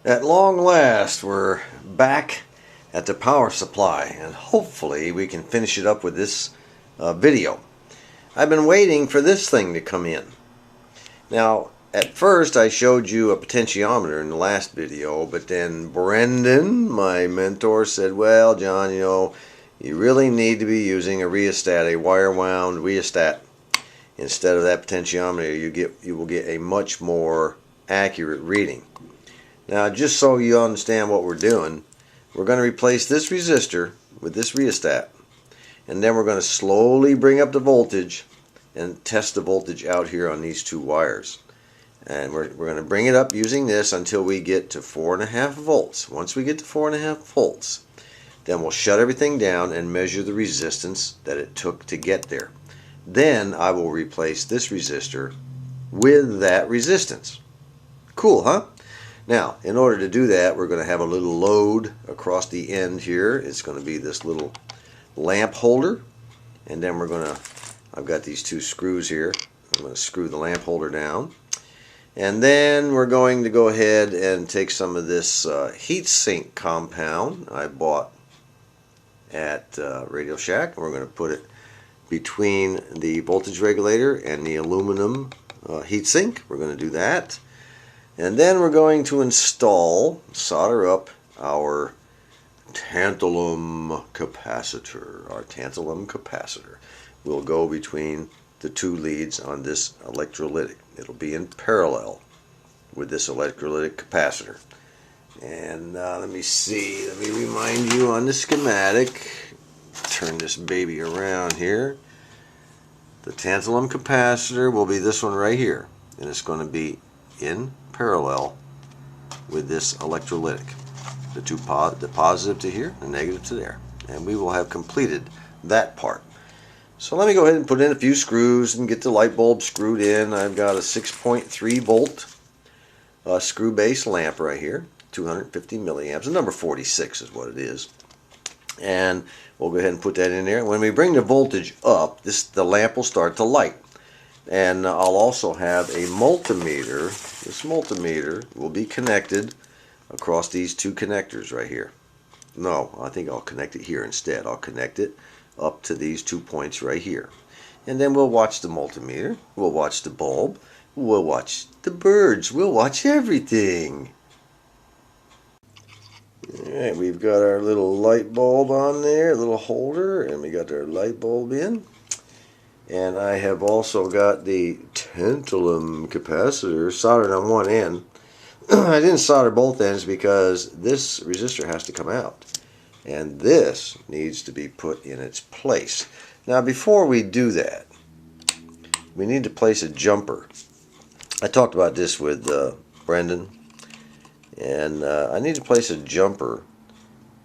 At long last, we're back at the power supply, and hopefully we can finish it up with this video. I've been waiting for this thing to come in. Now, at first I showed you a potentiometer in the last video, but then Brendan, my mentor, said, well, John, you really need to be using a rheostat, a wire-wound rheostat. Instead of that potentiometer, you will get a much more accurate reading. Now, just so you understand what we're doing, we're going to replace this resistor with this rheostat, and then we're going to slowly bring up the voltage and test the voltage out here on these two wires. And we're going to bring it up using this until we get to 4.5 volts. Once we get to 4.5 volts, then we'll shut everything down and measure the resistance that it took to get there. Then I will replace this resistor with that resistance. Cool, huh? Now, in order to do that, we're going to have a little load across the end here. It's going to be this little lamp holder. And then I've got these two screws here. I'm going to screw the lamp holder down. And then we're going to go ahead and take some of this heat sink compound I bought at Radio Shack. And we're going to put it between the voltage regulator and the aluminum heat sink. We're going to do that. And then we're going to solder up our tantalum capacitor. Our tantalum capacitor will go between the two leads on this electrolytic. It'll be in parallel with this electrolytic capacitor. And let me see, let me remind you on the schematic. Turn this baby around here. The tantalum capacitor will be this one right here, and it's going to be in parallel with this electrolytic. The positive to here, the negative to there. And we will have completed that part. So let me go ahead and put in a few screws and get the light bulb screwed in. I've got a 6.3 volt screw base lamp right here, 250 milliamps. The number 46 is what it is. And we'll go ahead and put that in there. When we bring the voltage up, the lamp will start to light. And I'll also have a multimeter. This multimeter will be connected across these two connectors right here. No, I think I'll connect it here instead. I'll connect it up to these 2 points right here. And then we'll watch the multimeter. We'll watch the bulb. We'll watch the birds. We'll watch everything. Alright, we've got our little light bulb on there, a little holder, and we got our light bulb in. And I have also got the tantalum capacitor soldered on one end. I didn't solder both ends because this resistor has to come out. And this needs to be put in its place. Now before we do that, we need to place a jumper. I talked about this with Brendan. And I need to place a jumper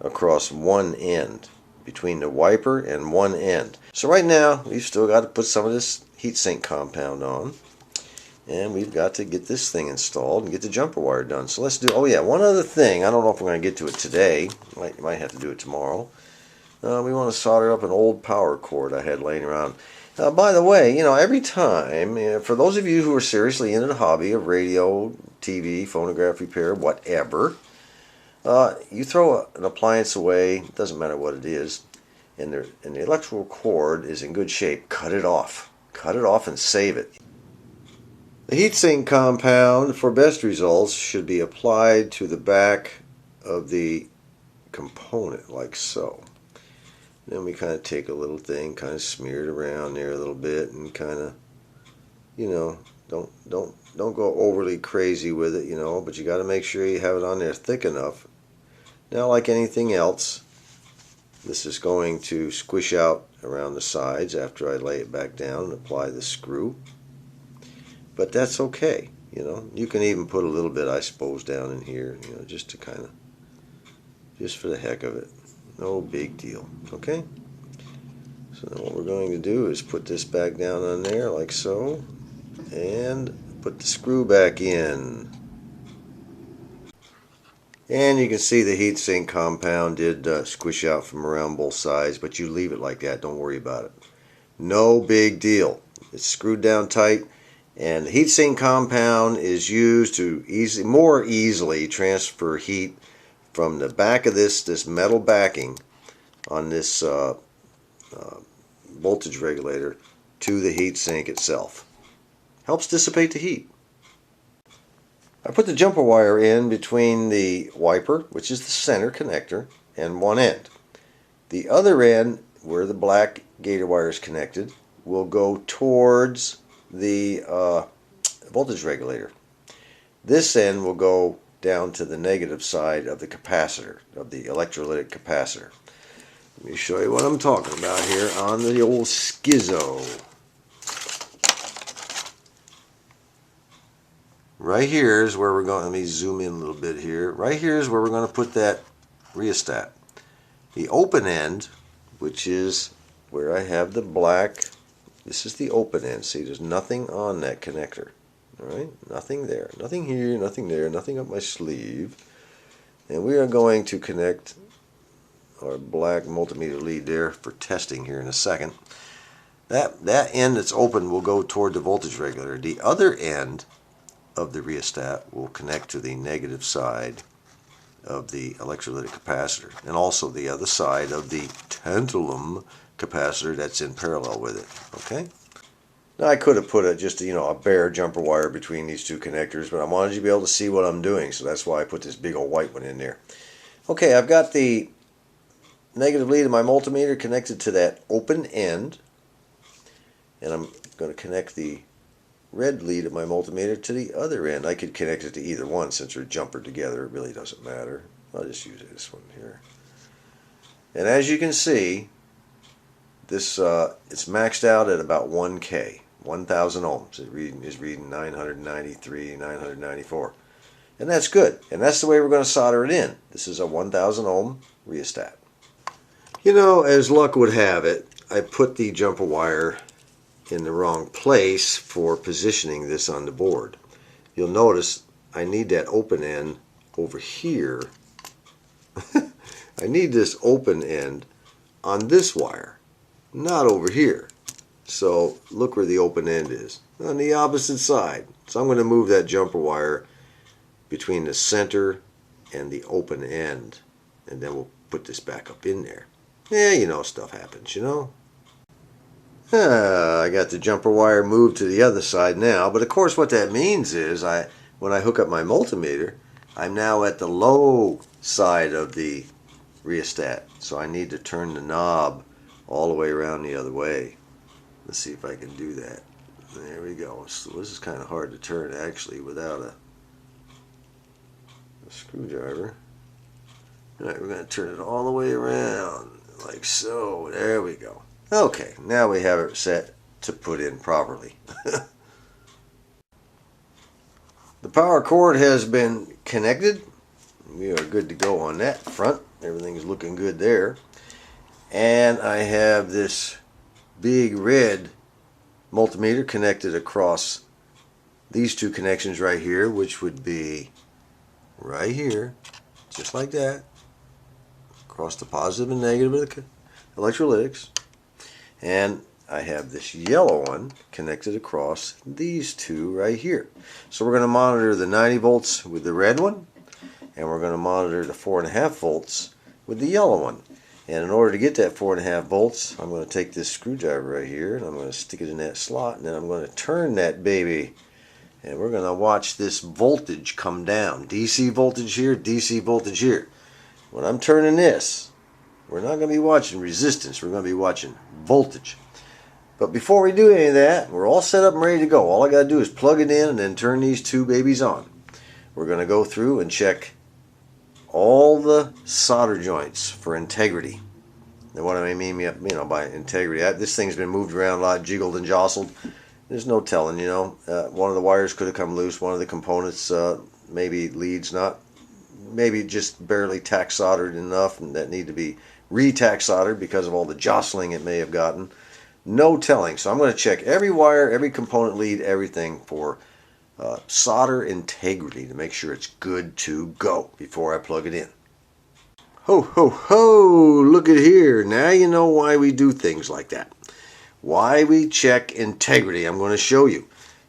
across one end, between the wiper and one end. So right now, we've still got to put some of this heatsink compound on. And we've got to get this thing installed and get the jumper wire done. So let's do, oh yeah, one other thing. I don't know if we're going to get to it today. Might have to do it tomorrow. We want to solder up an old power cord I had laying around. By the way, every time, for those of you who are seriously into the hobby of radio, TV, phonograph repair, whatever, you throw an appliance away, it doesn't matter what it is, and the electrical cord is in good shape, cut it off. Cut it off and save it. The heatsink compound for best results should be applied to the back of the component, like so. Then we kind of take a little thing, kind of smear it around there a little bit, and kind of, don't go overly crazy with it, but you got to make sure you have it on there thick enough. Now, like anything else, this is going to squish out around the sides after I lay it back down and apply the screw. But that's okay, You can even put a little bit, I suppose, down in here, just to kind of, just for the heck of it. No big deal, okay? So what we're going to do is put this back down on there like so, and put the screw back in. And you can see the heatsink compound did squish out from around both sides, but you leave it like that, don't worry about it. No big deal. It's screwed down tight, And the heatsink compound is used to more easily transfer heat from the back of this metal backing on this voltage regulator to the heatsink itself. Helps dissipate the heat. I put the jumper wire in between the wiper, which is the center connector, and one end. The other end, where the black gator wire is connected, will go towards the voltage regulator. This end will go down to the negative side of the capacitor, of the electrolytic capacitor. Let me show you what I'm talking about here on the old schizo. Right here is where we're going. Let me zoom in a little bit here. Right here is where we're going to put that rheostat. The open end, which is where I have the black, this is the open end. See, there's nothing on that connector. Alright, nothing there. Nothing here, nothing there, nothing up my sleeve. And we are going to connect our black multimeter lead there for testing here in a second. That end that's open will go toward the voltage regulator. The other end of the rheostat will connect to the negative side of the electrolytic capacitor, and also the other side of the tantalum capacitor that's in parallel with it. Okay. Now I could have put a bare jumper wire between these two connectors, but I wanted you to be able to see what I'm doing, so that's why I put this big old white one in there. Okay, I've got the negative lead of my multimeter connected to that open end, and I'm going to connect the red lead of my multimeter to the other end. I could connect it to either one since they're jumpered together. It really doesn't matter. I'll just use this one here. And as you can see, this it's maxed out at about 1K, 1,000 ohms. It is reading 993, 994. And that's good. And that's the way we're going to solder it in. This is a 1,000 ohm rheostat. You know, as luck would have it, I put the jumper wire in the wrong place for positioning this on the board. You'll notice I need that open end over here. I need this open end on this wire, not over here. So look where the open end is, on the opposite side. So I'm going to move that jumper wire between the center and the open end, and then we'll put this back up in there. Yeah, you know, stuff happens, you know. I got the jumper wire moved to the other side now, but of course what that means is when I hook up my multimeter, I'm now at the low side of the rheostat, so I need to turn the knob all the way around the other way. Let's see if I can do that. There we go. So this is kind of hard to turn actually without a screwdriver. Alright, we're going to turn it all the way around like so. There we go. Okay, now we have it set to put in properly. The power cord has been connected. We are good to go on that front. Everything's looking good there. And I have this big red multimeter connected across these two connections right here, which would be right here, just like that, across the positive and negative of the electrolytics. And I have this yellow one connected across these two right here. So we're going to monitor the 90 volts with the red one, and we're going to monitor the 4.5 volts with the yellow one. And in order to get that 4.5 volts, I'm going to take this screwdriver right here, and I'm going to stick it in that slot, and then I'm going to turn that baby, and we're going to watch this voltage come down. DC voltage here, DC voltage here. When I'm turning this, we're not going to be watching resistance, we're going to be watching voltage. But before we do any of that, we're all set up and ready to go. All I got to do is plug it in and then turn these two babies on. We're going to go through and check all the solder joints for integrity. And what I mean, by integrity, this thing's been moved around a lot, jiggled and jostled. There's no telling, one of the wires could have come loose, one of the components, maybe leads not, maybe just barely tack soldered enough, and that need to be re-tack soldered because of all the jostling it may have gotten. No telling. So I'm going to check every wire, every component lead, everything for solder integrity to make sure it's good to go before I plug it in. Ho, ho, ho! Look at here. Now you know why we do things like that. Why we check integrity. I'm going to show you.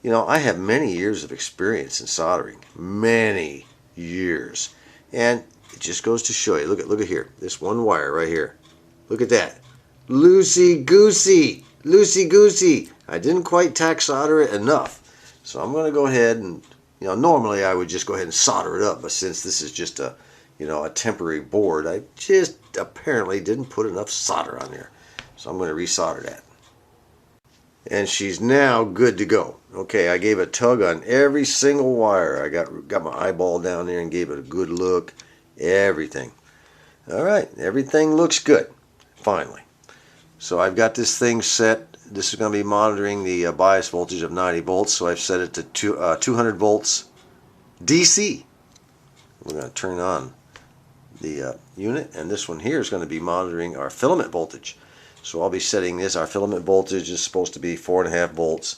You know, I have many years of experience in soldering. Many years. And it just goes to show you. Look at here. This one wire right here. Look at that. Loosey-goosey. Loosey-goosey. I didn't quite tack solder it enough. So I'm going to go ahead and, you know, normally I would just go ahead and solder it up. But since this is just a, you know, a temporary board, I just apparently didn't put enough solder on there. So I'm going to resolder that. And she's now good to go. Okay, I gave a tug on every single wire. I got my eyeball down there and gave it a good look. Everything. All right, everything looks good. Finally. So I've got this thing set. This is going to be monitoring the bias voltage of 90 volts. So I've set it to 200 volts DC. We're going to turn on the unit, and this one here is going to be monitoring our filament voltage. So I'll be setting this. Our filament voltage is supposed to be 4.5 volts.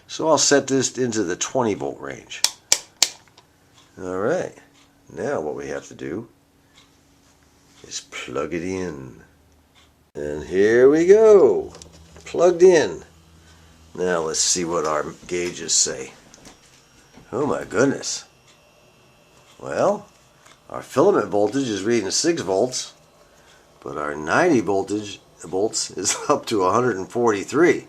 So I'll set this into the 20 volt range. Alright. Now what we have to do is plug it in. And here we go. Plugged in. Now let's see what our gauges say. Oh my goodness. Well, our filament voltage is reading 6 volts, but our 90 volts is up to 143.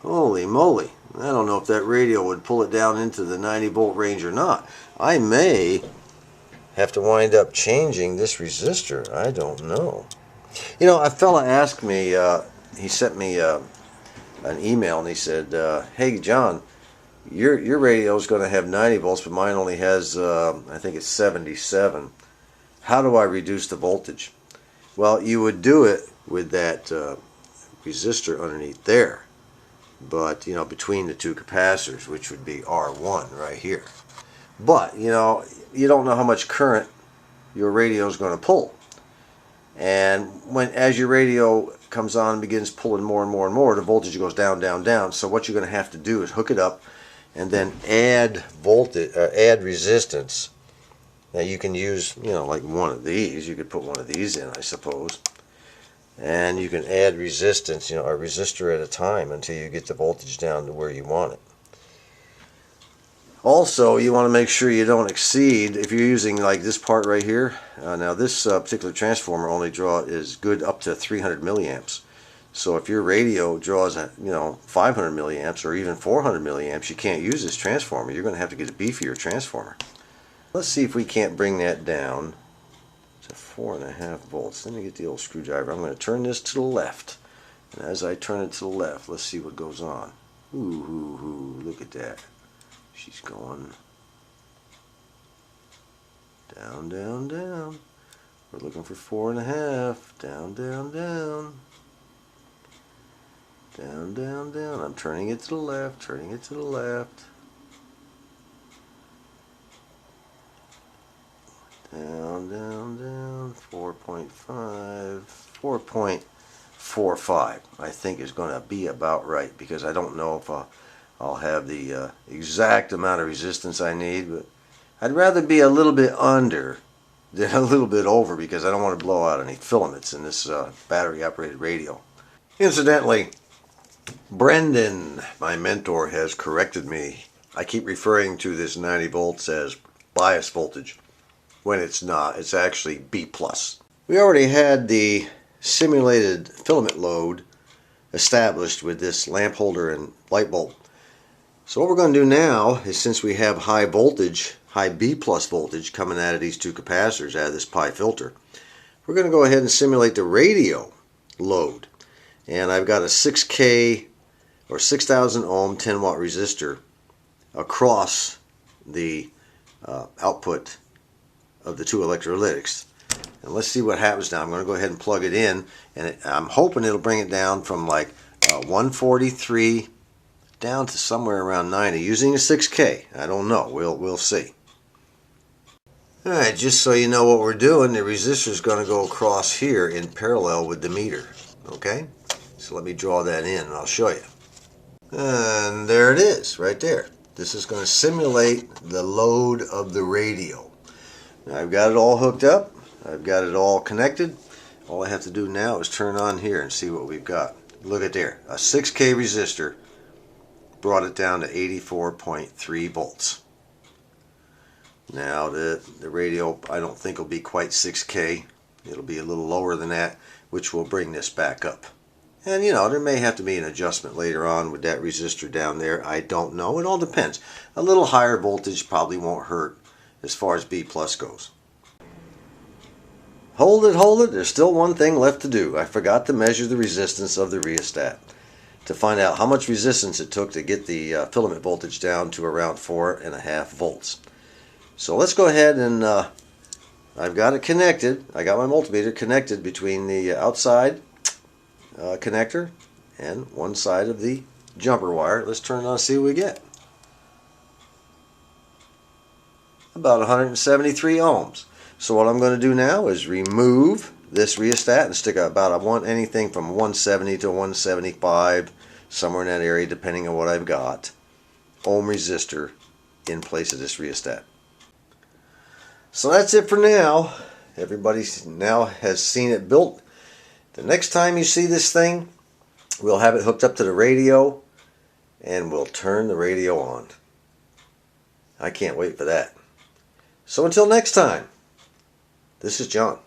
Holy moly. I don't know if that radio would pull it down into the 90 volt range or not. I may have to wind up changing this resistor. I don't know. You know, a fella asked me, he sent me an email and he said, hey John, your radio is going to have 90 volts, but mine only has, I think it's 77. How do I reduce the voltage? Well, you would do it with that resistor underneath there, but you know, between the two capacitors, which would be R1 right here. But you know, you don't know how much current your radio is going to pull, and as your radio comes on and begins pulling more and more and more, the voltage goes down, down, down. So what you're going to have to do is hook it up and then add voltage, add resistance. Now you can use, you know, like one of these. You could put one of these in, I suppose. And you can add resistance, you know, a resistor at a time until you get the voltage down to where you want it. Also, you want to make sure you don't exceed, if you're using like this part right here. Now this particular transformer only is good up to 300 milliamps. So if your radio draws, you know, 500 milliamps or even 400 milliamps, you can't use this transformer. You're going to have to get a beefier transformer. Let's see if we can't bring that down to 4.5 volts. Let me get the old screwdriver. I'm going to turn this to the left. And as I turn it to the left, let's see what goes on. Ooh, look at that. She's going down, down, down. We're looking for 4.5. Down, down, down. Down, down, down. I'm turning it to the left, turning it to the left. Down, down, down. 4.5. 4.45 I think is going to be about right, because I don't know if I'll have the exact amount of resistance I need, but I'd rather be a little bit under than a little bit over, because I don't want to blow out any filaments in this battery operated radio. Incidentally, Brendan, my mentor, has corrected me. I keep referring to this 90 volts as bias voltage when it's not. It's actually B+. We already had the simulated filament load established with this lamp holder and light bulb. So what we're going to do now is, since we have high voltage, high B+ voltage coming out of these two capacitors, out of this pi filter, we're going to go ahead and simulate the radio load. And I've got a 6K or 6,000 ohm 10 watt resistor across the output of the two electrolytics. And let's see what happens now. I'm going to go ahead and plug it in, and I'm hoping it'll bring it down from like 143 down to somewhere around 90 using a 6K. I don't know. We'll see. Alright, just so you know what we're doing, the resistor is going to go across here in parallel with the meter. Okay? So let me draw that in and I'll show you. And there it is, right there. This is going to simulate the load of the radio. Now I've got it all hooked up. I've got it all connected. All I have to do now is turn on here and see what we've got. Look at there. A 6K resistor brought it down to 84.3 volts. Now the radio, I don't think will be quite 6K. It'll be a little lower than that, which will bring this back up. And you know, there may have to be an adjustment later on with that resistor down there. I don't know. It all depends. A little higher voltage probably won't hurt as far as B plus goes. Hold it. There's still one thing left to do. I forgot to measure the resistance of the rheostat to find out how much resistance it took to get the filament voltage down to around 4.5 volts. So let's go ahead and I've got it connected. I got my multimeter connected between the outside connector and one side of the jumper wire. Let's turn it on and see what we get. About 173 ohms. So what I'm going to do now is remove this rheostat and stick about anything from 170 to 175, somewhere in that area depending on what I've got, ohm resistor in place of this rheostat. So that's it for now. Everybody now has seen it built. The next time you see this thing, we'll have it hooked up to the radio and we'll turn the radio on. I can't wait for that. So until next time, this is John.